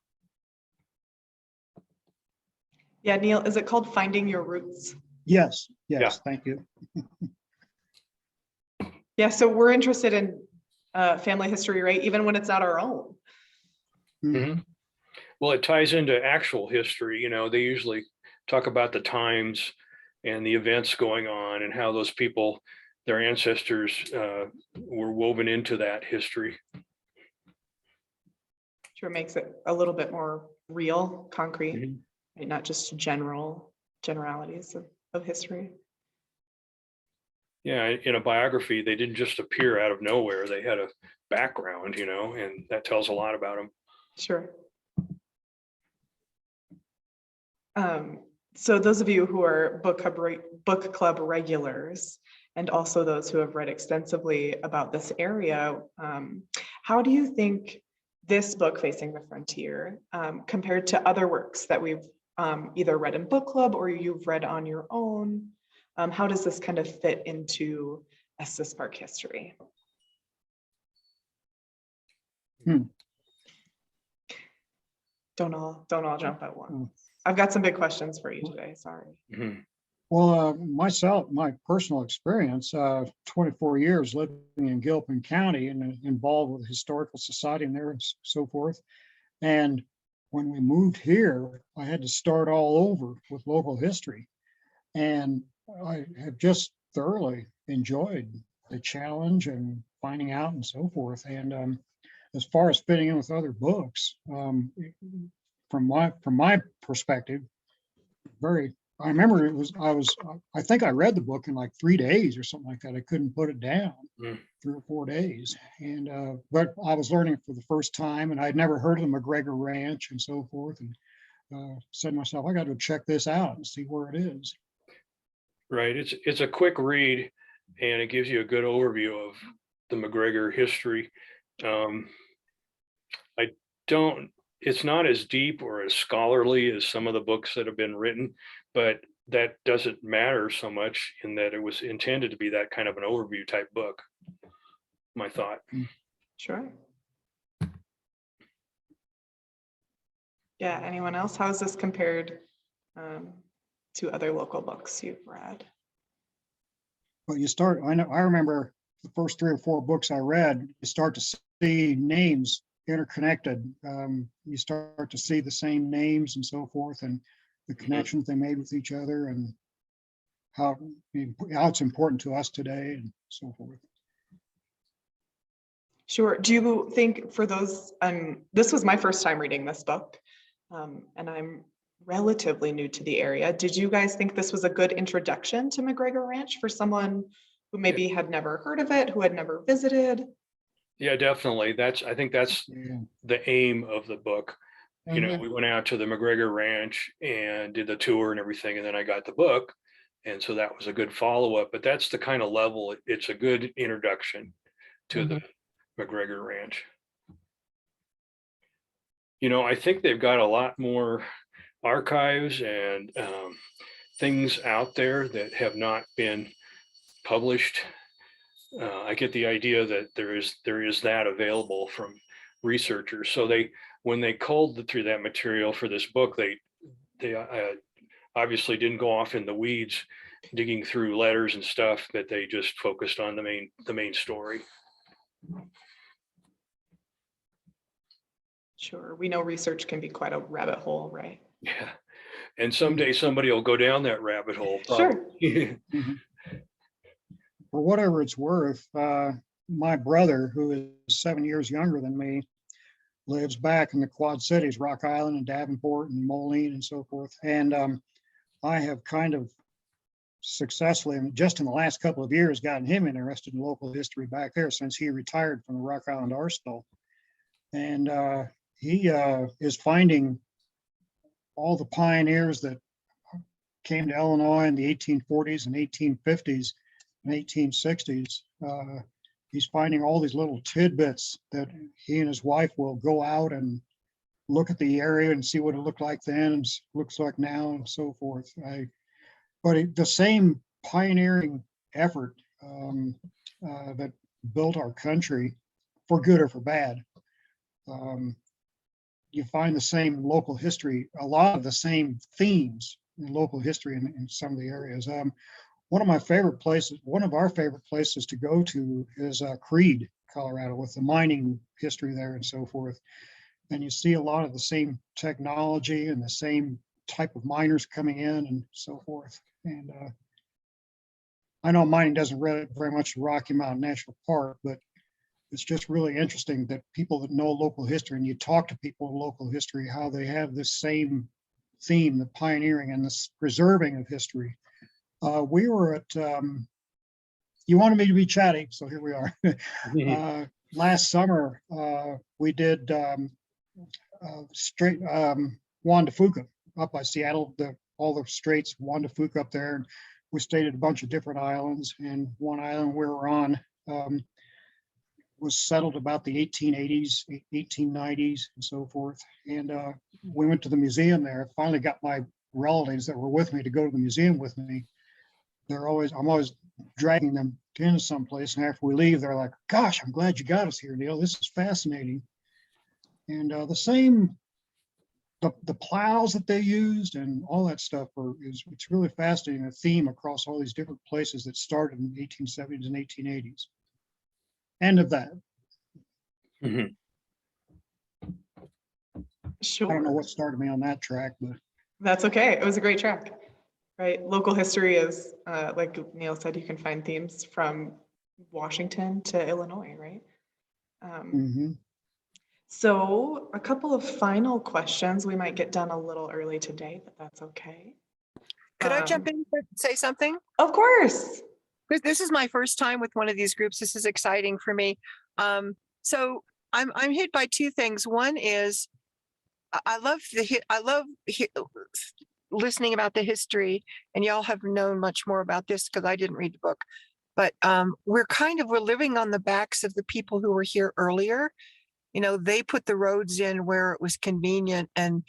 Yeah, Neil, is it called Finding Your Roots? Yes, Yeah. thank you. Yeah, so we're interested in family history, right? Even when it's not our own. Mhm. Well, it ties into actual history. You know, they usually talk about the times and the events going on and how those people, their ancestors, were woven into that history. Sure makes it a little bit more real, concrete, Mhm. right? Not just generalities of history. Yeah, in a biography, they didn't just appear out of nowhere. They had a background, you know, and that tells a lot about them. Sure. So those of you who are book club regulars, and also those who have read extensively about this area, how do you think this book, Facing the Frontier, compared to other works that we've either read in book club or you've read on your own, how does this kind of fit into Estes Park history? Don't all jump at once. I've got some big questions for you today, sorry. Mhm. Well, myself, my personal experience, 24 years living in Gilpin County and involved with the Historical Society and there and so forth. And when we moved here, I had to start all over with local history. And I have just thoroughly enjoyed the challenge and finding out and so forth. And as far as fitting in with other books, from my perspective, I remember I think I read the book in like 3 days or something like that. I couldn't put it down. 3 or 4 days. And but I was learning for the first time, and I'd never heard of the MacGregor Ranch and so forth. And said to myself, I got to check this out and see where it is. Right. It's a quick read, and it gives you a good overview of the MacGregor history. I don't. It's not as deep or as scholarly as some of the books that have been written, but that doesn't matter so much in that it was intended to be that kind of an overview type book. My thought. Sure. Yeah, anyone else? How is this compared to other local books you've read? But I remember the first 3 or 4 books I read, you start to see names interconnected. You start to see the same names and so forth, and the connections they made with each other, and how it's important to us today and so forth. Sure. Do you think for those, this was my first time reading this book, and I'm relatively new to the area. Did you guys think this was a good introduction to MacGregor Ranch for someone who maybe had never heard of it, who had never visited? Yeah, definitely. I think that's Yeah. the aim of the book. You know, Mhm. we went out to the MacGregor Ranch and did the tour and everything, and then I got the book. And so that was a good follow-up, but that's the kind of level, it's a good introduction to the MacGregor Ranch. You know, I think they've got a lot more archives and things out there that have not been published. I get the idea that there is that available from researchers. So when they culled through that material for this book, they obviously didn't go off in the weeds digging through letters and stuff, but they just focused on the main story. Sure. We know research can be quite a rabbit hole, right? Yeah. And someday somebody will go down that rabbit hole. Sure. Probably. Mhm. For whatever it's worth, my brother, who is 7 years younger than me, lives back in the Quad Cities, Rock Island and Davenport and Moline and so forth. And I have kind of successfully, just in the last couple of years, gotten him interested in local history back there since he retired from the Rock Island Arsenal. And he is finding all the pioneers that came to Illinois in the 1840s and 1850s and 1860s. He's finding all these little tidbits that he and his wife will go out and look at the area and see what it looked like then and looks like now and so forth. The same pioneering effort that built our country, for good or for bad, you find the same local history, a lot of the same themes in local history in some of the areas. One of our favorite places to go to is Creede, Colorado, with the mining history there and so forth. And you see a lot of the same technology and the same type of miners coming in and so forth. And I know mining doesn't relate very much to Rocky Mountain National Park, but it's just really interesting that people that know local history, and you talk to people in local history, how they have this same theme, the pioneering and the preserving of history. We were at, you wanted me to be chatty, so here we are. Last summer, we did straight Juan de Fuca up by Seattle, all the straits, Juan de Fuca up there. And we stayed at a bunch of different islands, and one island we were on was settled about the 1880s, 1890s, and so forth. And we went to the museum there. Finally got my relatives that were with me to go to the museum with me. I'm always dragging them into someplace, and after we leave, they're like, "Gosh, I'm glad you got us here, Neil. This is fascinating." And the plows that they used and all that stuff it's really fascinating, a theme across all these different places that started in the 1870s and 1880s. End of that. Mhm. Sure. I don't know what started me on that track, but That's okay. It was a great track, right? Local history is, like Neil said, you can find themes from Washington to Illinois, right? So a couple of final questions. We might get done a little early today, but that's okay. Could I jump in and say something? Of course. This is my first time with one of these groups. This is exciting for me. So I'm hit by two things. One is I love listening about the history, and y'all have known much more about this because I didn't read the book. But we're living on the backs of the people who were here earlier. You know, they put the roads in where it was convenient, and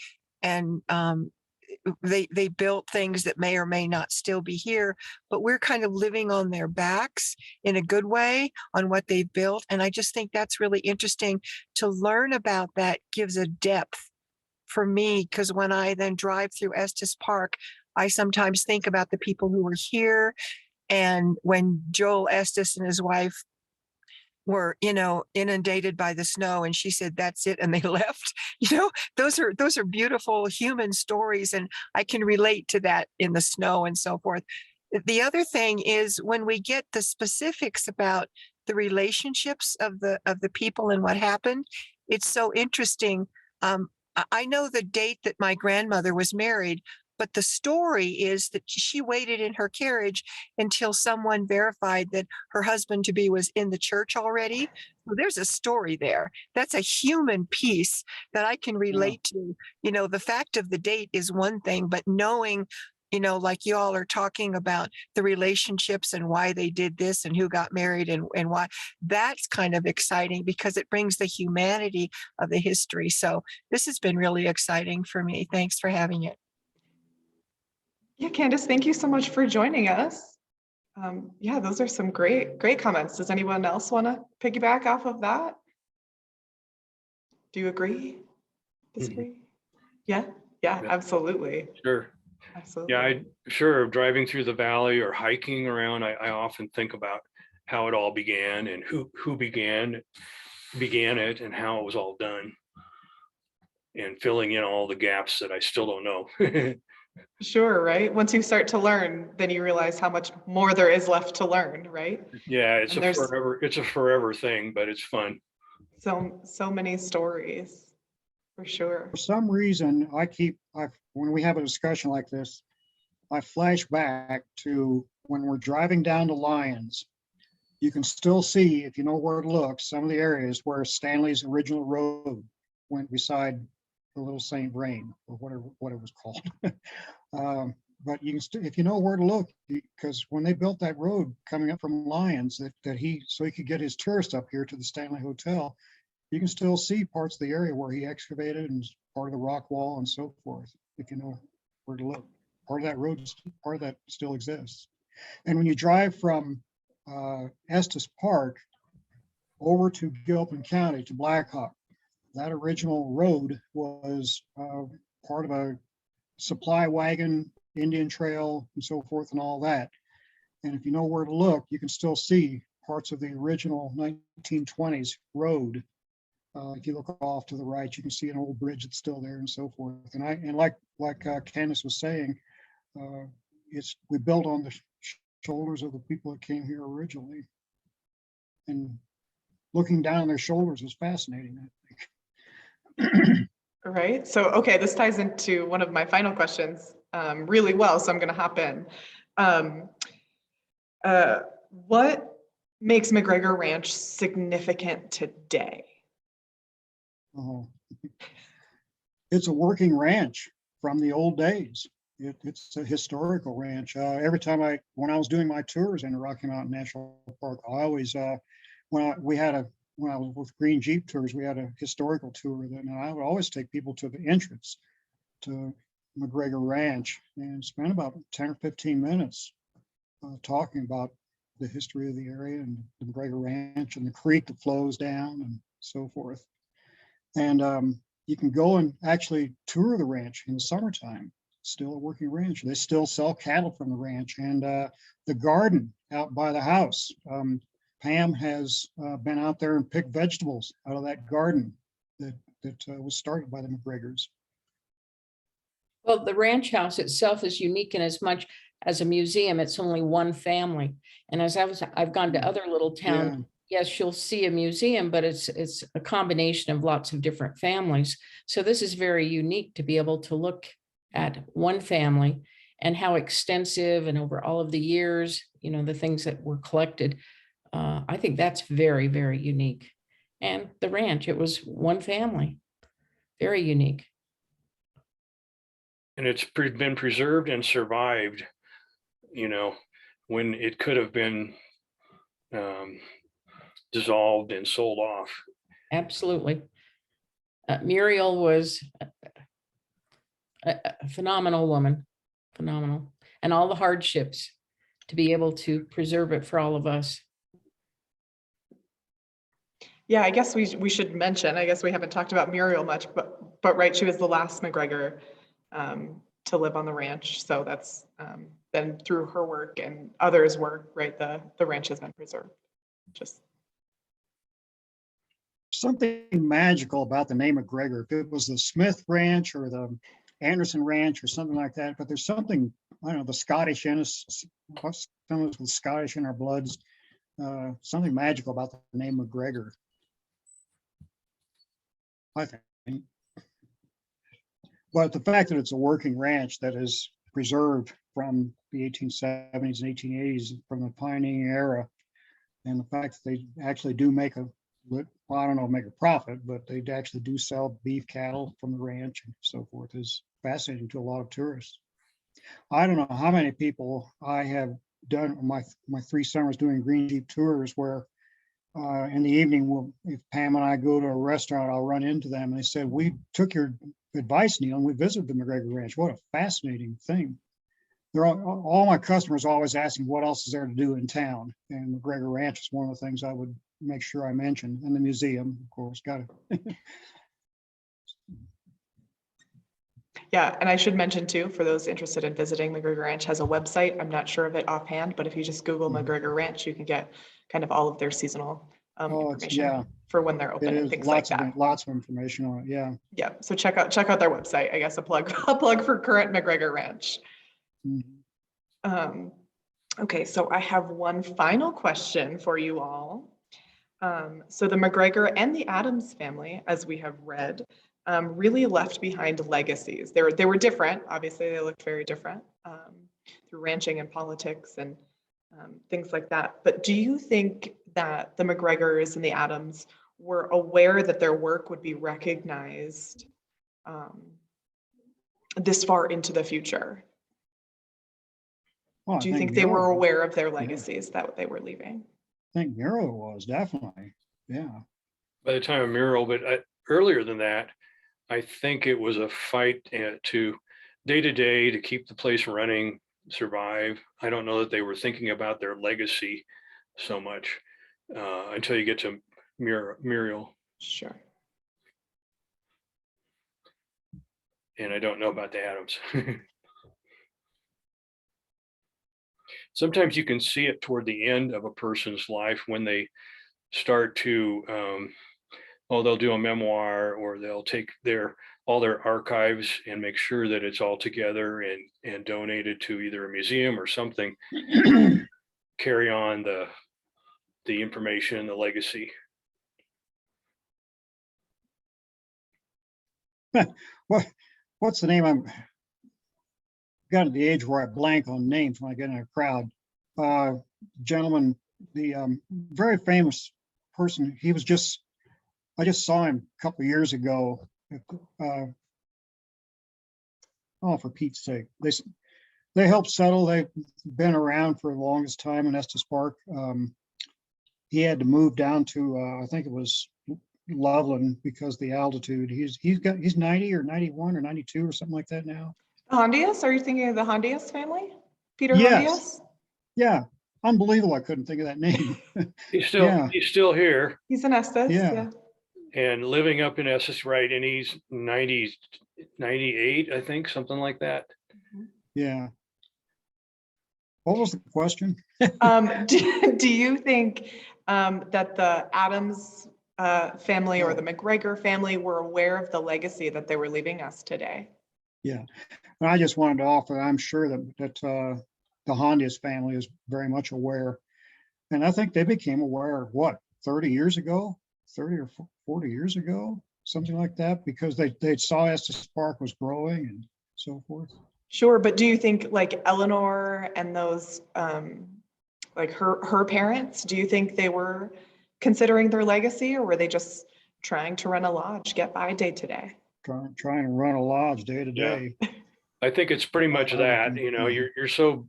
they built things that may or may not still be here, but we're kind of living on their backs in a good way on what they've built. And I just think that's really interesting to learn about. That gives a depth for me, because when I then drive through Estes Park, I sometimes think about the people who were here. And when Joel Estes and his wife were, inundated by the snow, and she said, "That's it," and they left. Those are beautiful human stories, and I can relate to that in the snow and so forth. The other thing is when we get the specifics about the relationships of the people and what happened, it's so interesting. I know the date that my grandmother was married, but the story is that she waited in her carriage until someone verified that her husband to be was in the church already. So there's a story there. That's a human piece that I can relate to. The fact of the date is one thing, but knowing, like you all are talking about the relationships and why they did this and who got married and why, that's kind of exciting because it brings the humanity of the history. So this has been really exciting for me. Thanks for having it. Yeah, Candace, thank you so much for joining us. Yeah, those are some great comments. Does anyone else want to piggyback off of that? Do you agree? Disagree? Yeah, Yeah. absolutely. Sure. Absolutely. Yeah, driving through the valley or hiking around, I often think about how it all began and who began it and how it was all done, and filling in all the gaps that I still don't know. Sure, right? Once you start to learn, then you realize how much more there is left to learn, right? Yeah, it's And a there's forever thing, but it's fun. so many stories, for sure. For some reason, when we have a discussion like this, I flash back to when we're driving down to Lyons. You can still see, if you know where to look, some of the areas where Stanley's original road went beside the Little Saint Vrain, or what it was called. But you can if you know where to look, because when they built that road coming up from Lyons, so he could get his tourists up here to the Stanley Hotel, you can still see parts of the area where he excavated and part of the rock wall and so forth, if you know where to look. Part of that still exists. And when you drive from Estes Park over to Gilpin County to Blackhawk, that original road was part of a supply wagon, Indian Trail, and so forth, and all that. And if you know where to look, you can still see parts of the original 1920s road. If you look off to the right, you can see an old bridge that's still there and so forth. And like Candace was saying, we built on the shoulders of the people that came here originally. And looking down their shoulders is fascinating, I think. Right. So, okay, this ties into one of my final questions really well. So I'm going to hop in. What makes MacGregor Ranch significant today? Oh, it's a working ranch from the old days. It's a historical ranch. Every time when I was doing my tours in the Rocky Mountain National Park, I always, when I was with Green Jeep Tours, we had a historical tour. And I would always take people to the entrance to MacGregor Ranch and spend about 10 or 15 minutes talking about the history of the area and the MacGregor Ranch and the creek that flows down and so forth. And you can go and actually tour the ranch in the summertime. It's still a working ranch. They still sell cattle from the ranch, and the garden out by the house. Pam has been out there and picked vegetables out of that garden that was started by the MacGregors. Well, the ranch house itself is unique in as much as a museum. It's only one family. And as I've gone to other little towns, yes, you'll see a museum, but it's a combination of lots of different families. So this is very unique to be able to look at one family and how extensive and over all of the years, the things that were collected. I think that's very, very unique. And the ranch, it was one family, very unique. And it's been preserved and survived, when it could have been dissolved and sold off. Absolutely. Muriel was a phenomenal woman, phenomenal, and all the hardships to be able to preserve it for all of us. Yeah, I guess we should mention, I guess we haven't talked about Muriel much, but right, she was the last MacGregor to live on the ranch. So that's then through her work and others' work, right, the ranch has been preserved. Just Something magical about the name MacGregor. If it was the Smith Ranch or the Anderson Ranch or something like that, but there's something, I don't know, the Scottish in us, some of us with Scottish in our bloods, something magical about the name MacGregor, I think. But the fact that it's a working ranch that is preserved from the 1870s and 1880s, from the pioneering era, and the fact that they actually do make well, I don't know, make a profit, but they actually do sell beef cattle from the ranch and so forth is fascinating to a lot of tourists. I don't know how many people I have done my 3 summers doing green jeep tours where in the evening, if Pam and I go to a restaurant, I'll run into them and they said, we took your advice, Neil, and we visited the MacGregor Ranch. What a fascinating thing. They're all my customers are always asking what else is there to do in town. And MacGregor Ranch is one of the things I would make sure I mention. And the museum, of course, got it. yeah, and I should mention too, for those interested in visiting, MacGregor Ranch has a website. I'm not sure of it offhand, but if you just Google MacGregor Ranch, you can get kind of all of their seasonal information for when they're open and things like that. Lots of information on it. Yeah. Yeah. So check out their website. I guess a plug for current MacGregor Ranch. Mhm. Okay, so I have one final question for you all. So the MacGregor and the Adams family, as we have read, really left behind legacies. They were different. Obviously, they looked very different through ranching and politics and things like that. But do you think that the MacGregors and the Adams were aware that their work would be recognized this far into the future? Well, Do you think they were aware of their legacies that they were leaving? I think Muriel was definitely. Yeah. By the time of Muriel, but earlier than that, I think it was a fight to day to keep the place running, survive. I don't know that they were thinking about their legacy so much until you get to Muriel. Sure. And I don't know about the Adams. Sometimes you can see it toward the end of a person's life when they start to, they'll do a memoir or they'll take all their archives and make sure that it's all together and donated to either a museum or something, carry on the information, the legacy. What's the name? I'm got to the age where I blank on names when I get in a crowd. Gentleman, the very famous person. I just saw him a couple of years ago. For Pete's sake, they helped settle. They've been around for the longest time in Estes Park. He had to move down to I think it was Loveland because of the altitude. He's 90 or 91 or 92 or something like that now. Hondius? Are you thinking of the Hondius family? Peter Yes. Hondius? Yeah. Unbelievable. I couldn't think of that name. He's still here. He's in Estes. Yeah. And living up in Estes, right? And he's 98, I think, something like that. Yeah. What was the question? Do you think that the Adams family or the MacGregor family were aware of the legacy that they were leaving us today? Yeah. And I just wanted to offer, I'm sure that the Hondius family is very much aware. And I think they became aware, 30 years ago, 30 or 40 years ago, something like that, because they saw Estes Park was growing and so forth. Sure, but do you think like Eleanor and those, like her parents, do you think they were considering their legacy, or were they just trying to run a lodge, get by day to day? Trying to run a lodge day to day. I think it's pretty much that, you're so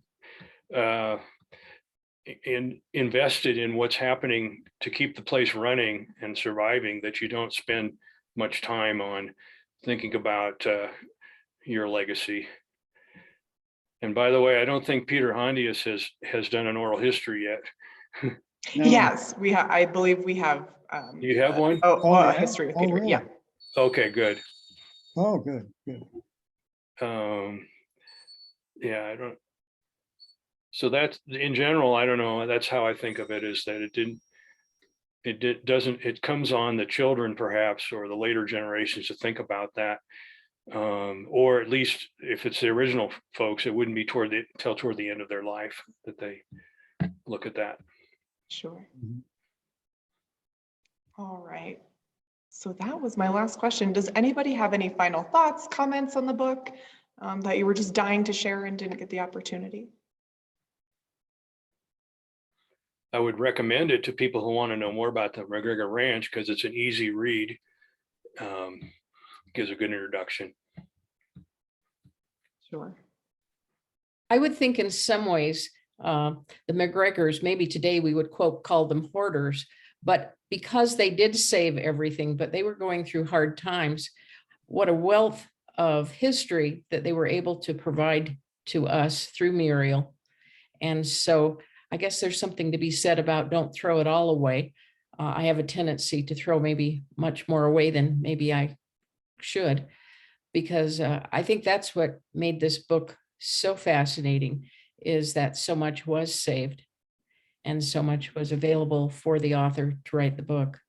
invested in what's happening to keep the place running and surviving that you don't spend much time on thinking about your legacy. And by the way, I don't think Peter Hondius has done an oral history yet. No. Yes, we have, I believe we have. Do you have one? A yeah? history with Oh, Peter, really? yeah. Okay, good. Oh, good, good. Yeah, I don't. So that's, in general, I don't know, that's how I think of it, is that it comes on the children perhaps, or the later generations to think about that. Or at least if it's the original folks, it wouldn't be toward the end of their life that they look at that. Sure. Mhm. All right. So that was my last question. Does anybody have any final thoughts, comments on the book that you were just dying to share and didn't get the opportunity? I would recommend it to people who want to know more about the MacGregor Ranch, because it's an easy read. Gives a good introduction. Sure. I would think in some ways, the MacGregors, maybe today we would call them hoarders, but because they did save everything, but they were going through hard times, what a wealth of history that they were able to provide to us through Muriel. And so I guess there's something to be said about don't throw it all away. I have a tendency to throw maybe much more away than maybe I should, because I think that's what made this book so fascinating, is that so much was saved and so much was available for the author to write the book.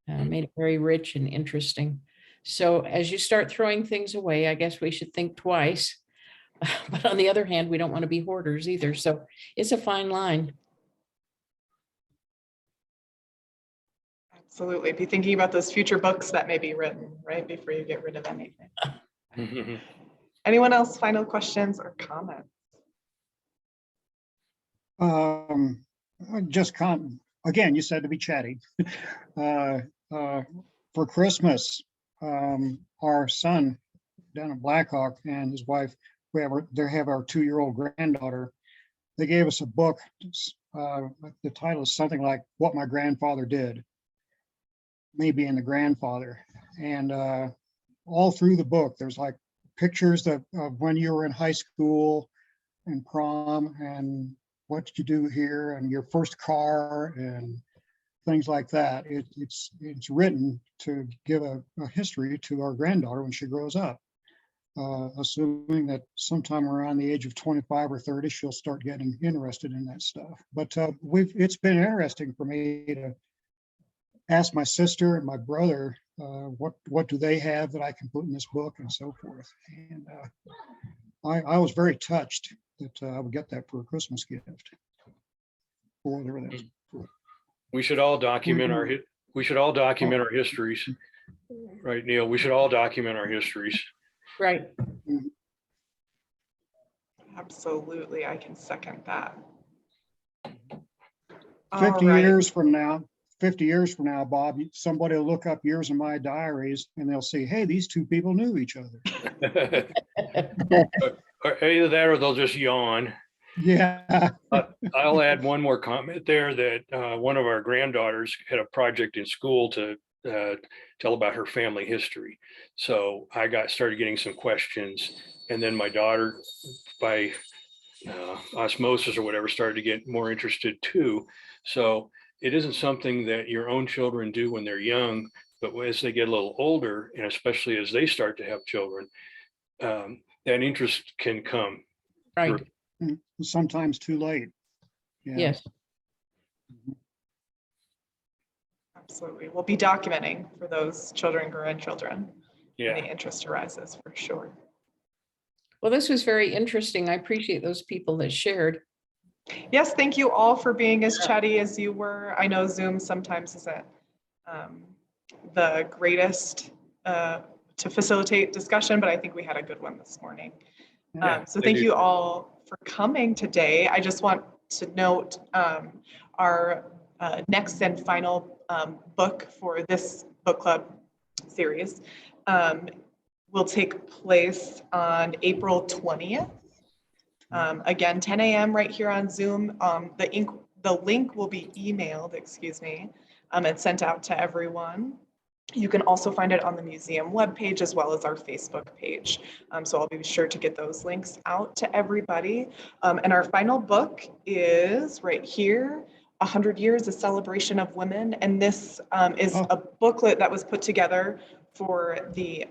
Made it very rich and interesting. So as you start throwing things away, I guess we should think twice. But on the other hand, we don't want to be hoarders either. So it's a fine line. Absolutely. Be thinking about those future books that may be written, right, before you get rid of anything. Anyone else, final questions or comments? Just again, you said to be chatty. For Christmas, our son down in Blackhawk and his wife, they have our 2-year-old granddaughter. They gave us a book. The title is something like "What My Grandfather Did," me being the grandfather. And all through the book, there's like pictures of when you were in high school and prom and what did you do here and your first car and things like that. It's written to give a history to our granddaughter when she grows up, assuming that sometime around the age of 25 or 30, she'll start getting interested in that stuff. But it's been interesting for me to ask my sister and my brother what do they have that I can put in this book and so forth. And I was very touched that I would get that for a Christmas gift, or whatever that is. We should all document our histories, right, Neil? We should all document our histories. Right. Absolutely. I can second that. 50 right. years from now, Bob, somebody will look up years in my diaries and they'll say, hey, these two people knew each other. Or either that or they'll just yawn. Yeah. I'll add one more comment there, that one of our granddaughters had a project in school to tell about her family history. So I started getting some questions, and then my daughter, by osmosis or whatever, started to get more interested too. So it isn't something that your own children do when they're young, but as they get a little older, and especially as they start to have children, that interest can come. Right. Sometimes too late. Yeah. Yes. Absolutely. We'll be documenting for those children and grandchildren. Yeah. When the interest arises, for sure. Well, this was very interesting. I appreciate those people that shared. Yes, thank you all for being as chatty as you were. I know Zoom sometimes isn't the greatest to facilitate discussion, but I think we had a good one this morning. So thank you all for coming today. I just want to note our next and final book for this book club series will take place on April 20th. Again, 10 a.m. right here on Zoom. The link will be emailed, and sent out to everyone. You can also find it on the museum webpage as well as our Facebook page. So I'll be sure to get those links out to everybody. And our final book is right here, 100 Years, A Celebration of Women. And this is a booklet that was put together for the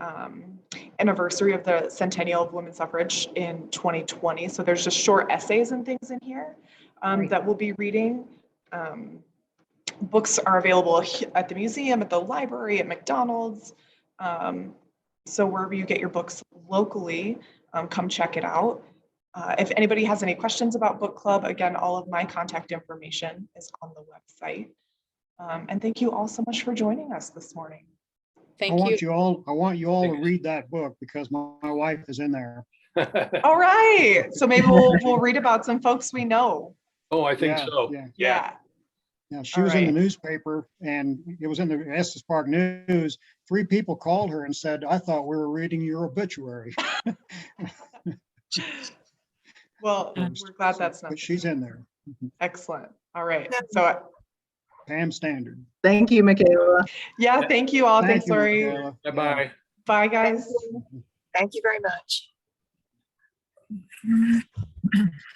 anniversary of the centennial of women's suffrage in 2020. So there's just short essays and things in here that we'll be reading. Books are available at the museum, at the library, at McDonald's. So wherever you get your books locally, come check it out. If anybody has any questions about book club, again, all of my contact information is on the website. And thank you all so much for joining us this morning. I want you all to read that book because my wife is in there. All right. So maybe we'll read about some folks we know. Oh, I think Yeah, so. Yeah. Yeah, she was in the newspaper and it was in the Estes Park News. 3 people called her and said, I thought we were reading your obituary. Well, we're glad that's not. But she's in there. Excellent. All right. So Pam Standard. Thank you, Michaela. yeah, thank you all. Thank Thanks, you, Lori. Michaela. Bye-bye. Bye, guys. Thank you very much.